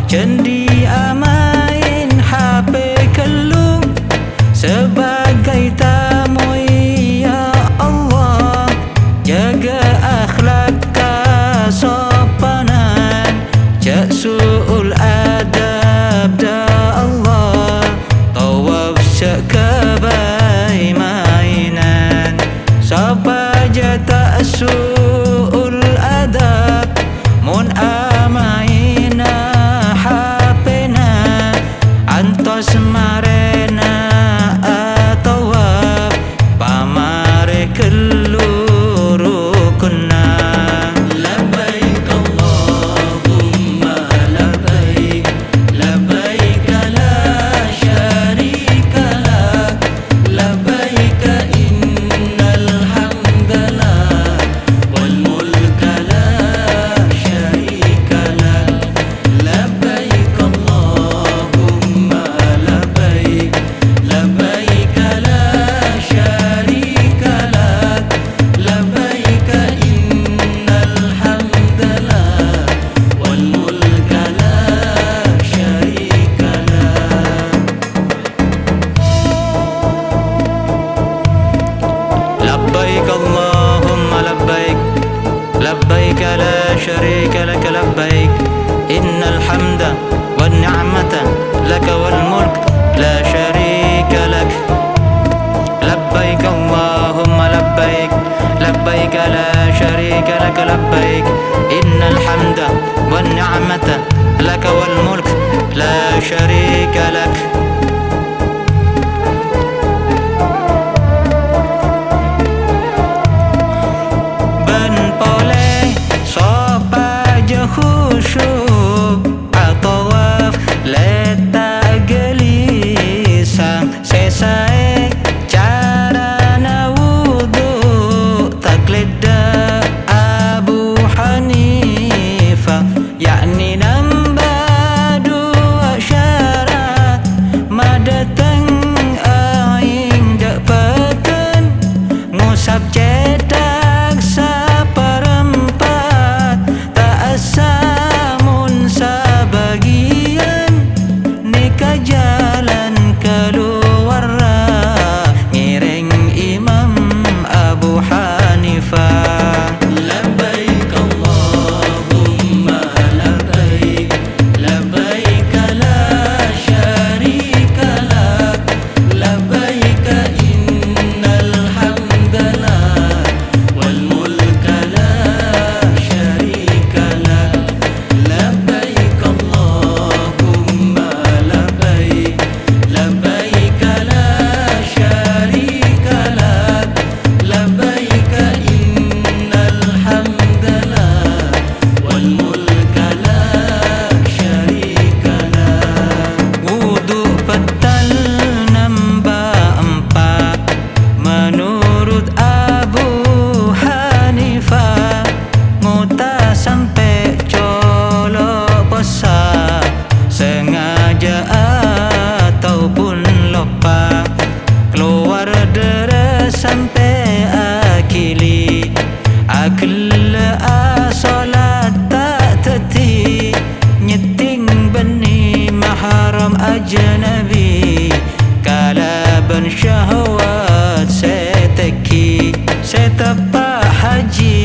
cendi amain HP kelung sebagai tamu. Ya Allah, jaga akhlak kesopanan, jak su'ul adab da Allah, tawaf syak kebai mainan, sapa jata su'ul adab, mun amaina hapena, antos marena atawaf, pamare kelurukuna. Labbaik Allahumma labbaik, labbaik la syarika lak, labbaik innal hamdalillah wal mulka la syarika lak. Labbaik Allahumma labbaik, labbaik la syarika lak, labbaik innal hamdalillah wal mulka la syarika lak. Labbaik Allahumma labbaik, labbaik la syarika lak, labbaik innal hamda wan ni'mata laka wal mulk la syarika lak. Labbaik Allahumma labbaik, labbaik la syarika lak, labbaik innal hamda wan ni'mata laka wal mulk la syarika lak. Ben poleh sopa je khusyuk atawaf leta gelisah, sesae cara na wudu taklida Abu Hanifah, yakni nambah dua syarat, madatang aing dak peken, ngusap cedak saperempat, tak asamun sabagian, nikah jalan keluar ngiring Imam Abu Hanifah. Labbaik Allahumma labbaik, labbaik la syarika lak, labbaik innal hamdalillah wal mulka la syarika lak. Labbaik Allahumma labbaik, labbaik la syarika lak, labbaik innal hamdalillah wal mulka la syarika lak. Wudu petal nambah empat menurut Abu Hanifah, nguta sampai colok besar, sengaja ataupun lupa, keluar deres sampai akili, akil asolat tak teti, nyeting benih mahram ajnabi, kalaban syahwat seteki, setepak haji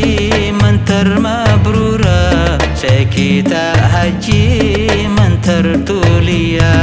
mentar mabrura, sekita haji mentar tulia.